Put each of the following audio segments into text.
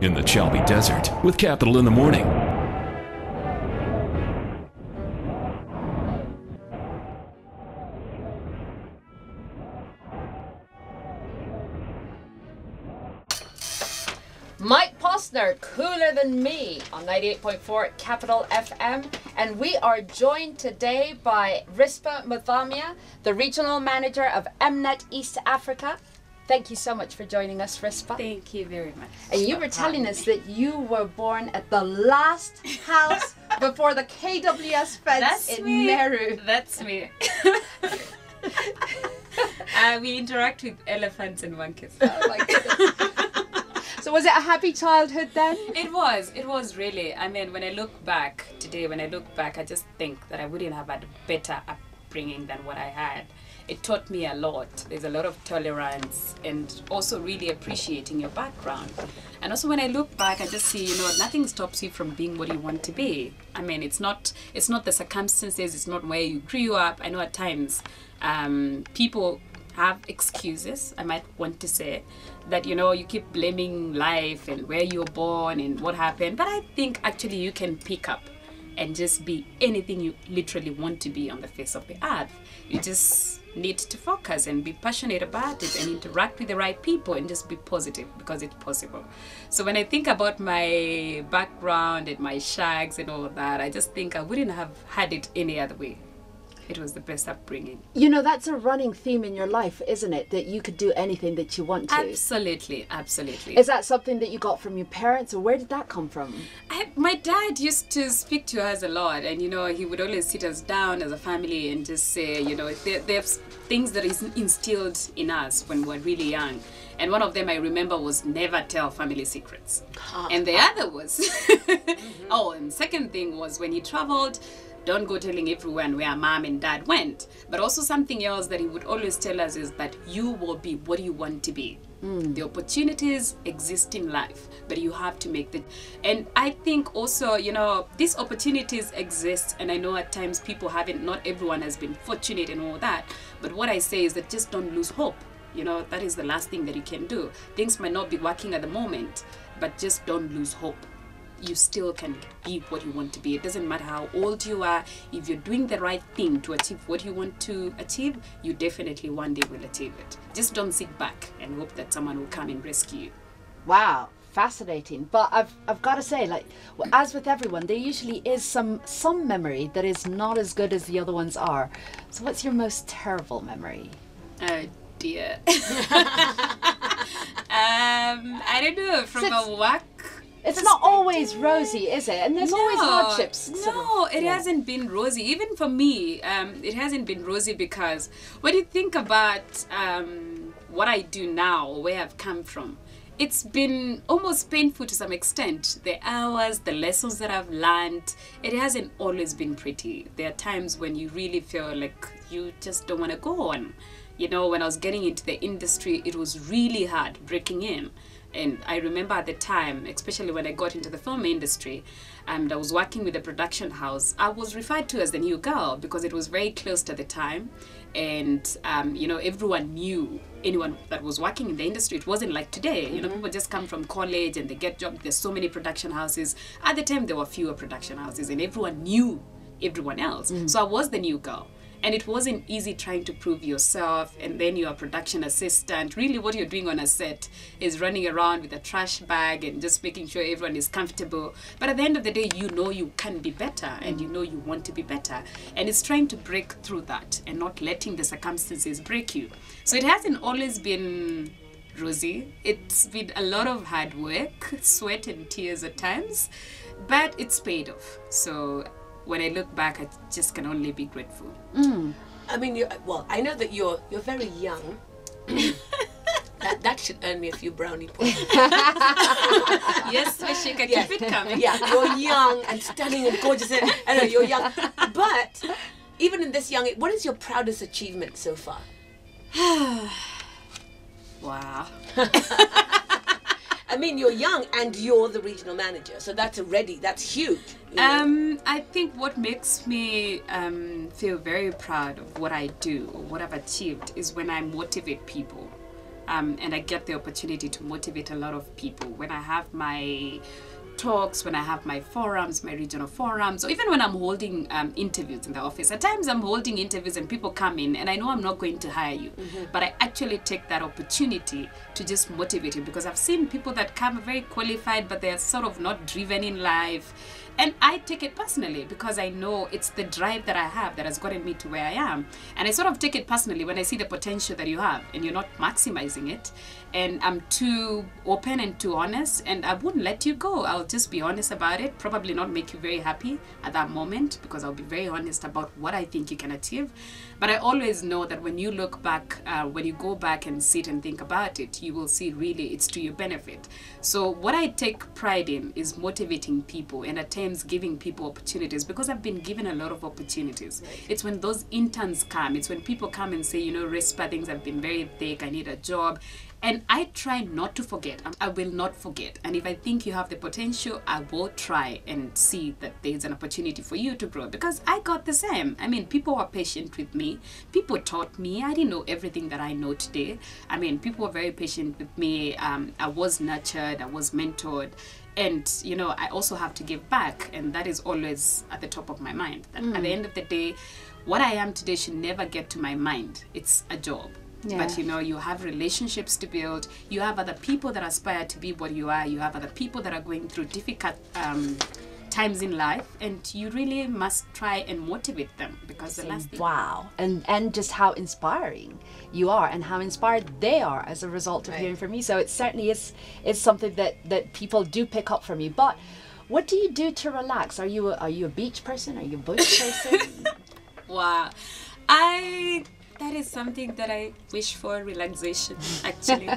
in the Chalbi Desert with Capital in the Morning. Mike Posner, Cooler Than Me on 98.4 Capital FM. And we are joined today by Risper Muthamia, the Regional Manager of Mnet East Africa. Thank you so much for joining us, Risper. Thank you very much. And you were telling us that you were born at the last house before the KWS fence in Meru. That's me. We interact with elephants and monkeys. Oh my goodness. So was it a happy childhood then? It was really. I mean, when I look back today, I just think that I wouldn't have had a better upbringing than what I had. It taught me a lot. There's a lot of tolerance and also really appreciating your background. And also when I look back, I just see, nothing stops you from being what you want to be. I mean, it's not the circumstances, it's not where you grew up. I know at times people have excuses, I might want to say, that you keep blaming life and where you're born and what happened. But I think actually you can pick up and just be anything you literally want to be on the face of the earth. You just need to focus and be passionate about it and interact with the right people and just be positive because it's possible. So when I think about my background and my shags and all of that, I just think I wouldn't have had it any other way. It was the best upbringing. That's a running theme in your life, isn't it? That you could do anything that you want to. Absolutely, absolutely. Is that something that you got from your parents, or where did that come from? My dad used to speak to us a lot, and he would always sit us down as a family and just say, there's things that is instilled in us when we're really young. And one of them I remember was never tell family secrets. And the other was, and second thing was when he traveled, don't go telling everyone where mom and dad went. But also something else that he would always tell us is that you will be what you want to be. The opportunities exist in life, but you have to make them. And I think also, these opportunities exist, and I know at times people haven't, not everyone has been fortunate and all that. But what I say is that just don't lose hope. That is the last thing that you can do. Things might not be working at the moment, but just don't lose hope. You still can be what you want to be. It doesn't matter how old you are. If you're doing the right thing to achieve what you want to achieve, you definitely one day will achieve it. Just don't sit back and hope that someone will come and rescue you. Wow, fascinating. But I've got to say, as with everyone, there usually is some memory that is not as good as the other ones are. So what's your most terrible memory? Oh dear. I don't know, from a work. It's not always rosy, is it? And there's always hardships. It hasn't been rosy. Even for me, it hasn't been rosy because when you think about what I do now, where I've come from, it's been almost painful to some extent. The hours, the lessons that I've learned, it hasn't always been pretty. There are times when you really feel like you just don't want to go on. When I was getting into the industry, it was really hard breaking in. And I remember at the time, especially when I got into the film industry, and I was working with a production house, I was referred to as the new girl because it was very close to the time. And, everyone knew anyone that was working in the industry. It wasn't like today. People just come from college and they get jobs. There's so many production houses. At the time, there were fewer production houses and everyone knew everyone else. So I was the new girl. And it wasn't easy trying to prove yourself, and then you're a production assistant. Really what you're doing on a set is running around with a trash bag and just making sure everyone is comfortable. But at the end of the day, you can be better, and you want to be better. And it's trying to break through that and not letting the circumstances break you. So it hasn't always been rosy. It's been a lot of hard work, sweat and tears at times, but it's paid off. So when I look back, I just can only be grateful. I mean, I know that you're very young. that should earn me a few brownie points. Yes, Washika, keep it coming. Yeah, you're young and stunning and gorgeous. And I know you're young. But even in this young age, what is your proudest achievement so far? Wow. I mean, you're young and you're the regional manager, so that's huge. I think what makes me feel very proud of what I do or what I've achieved is when I motivate people. and I get the opportunity to motivate a lot of people. When I have my talks, when I have my forums, my regional forums, or even when I'm holding interviews in the office. At times I'm holding interviews and people come in and I know I'm not going to hire you, but I actually take that opportunity to just motivate you, because I've seen people that come very qualified, but they're sort of not driven in life. And I take it personally because I know it's the drive that I have that has gotten me to where I am. And I sort of take it personally when I see the potential that you have and you're not maximizing it. And I'm too open and too honest, and I wouldn't let you go. I'll just be honest about it. Probably not make you very happy at that moment, because I'll be very honest about what I think you can achieve. But I always know that when you look back, when you go back and sit and think about it, you will see really it's to your benefit. So what I take pride in is motivating people and at times giving people opportunities, because I've been given a lot of opportunities. Right. It's when those interns come, it's when people come and say, you know, Risper, things have been very thick, I need a job. And I try not to forget. I will not forget. And if I think you have the potential, I will try and see that there's an opportunity for you to grow. Because I got the same. I mean, people were patient with me. People taught me. I didn't know everything that I know today. I mean, people were very patient with me. I was nurtured. I was mentored. And, you know, I also have to give back. And that is always at the top of my mind. That at the end of the day, what I am today should never get to my mind. It's a job. Yeah. But you know, you have relationships to build, you have other people that aspire to be what you are, you have other people that are going through difficult times in life, and you really must try and motivate them, because the last thing... Wow. And just how inspiring you are and how inspired they are as a result of hearing from you. So it certainly is something that people do pick up from you. But what do you do to relax? Are you a beach person? Are you a bush person? Wow. That is something that I wish for, relaxation, actually.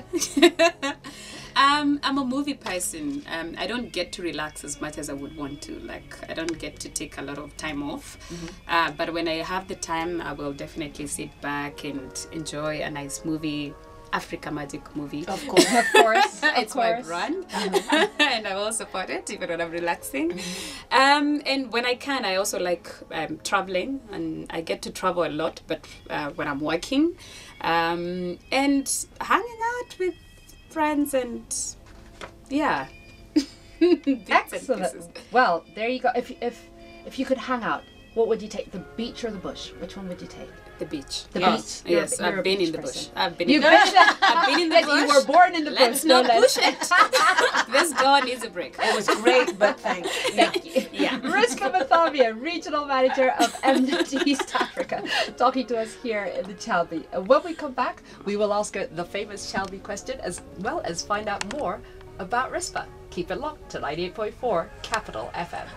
I'm a movie person. I don't get to relax as much as I would want to. Like, I don't get to take a lot of time off. But when I have the time, I will definitely sit back and enjoy a nice movie. Africa Magic movie. Of course, of course. It's my brand. And I will support it even when I'm relaxing. And when I can, I also like traveling, and I get to travel a lot, but when I'm working, and hanging out with friends, and yeah. Excellent. Well, there you go. If you could hang out, what would you take? The beach or the bush? Which one would you take? The beach. The beach. Yes, I've been in the bush. I've been in the bush. You were born in the bush. Let's not push it. This girl needs a break. It was great, but thanks. Thank you. Yeah. Risper Muthamia, Regional Manager of Mnet East Africa, talking to us here in the Chalbi. When we come back, we will ask her the famous Chalbi question, as well as find out more about Risper. Keep it locked to 98.4 Capital FM.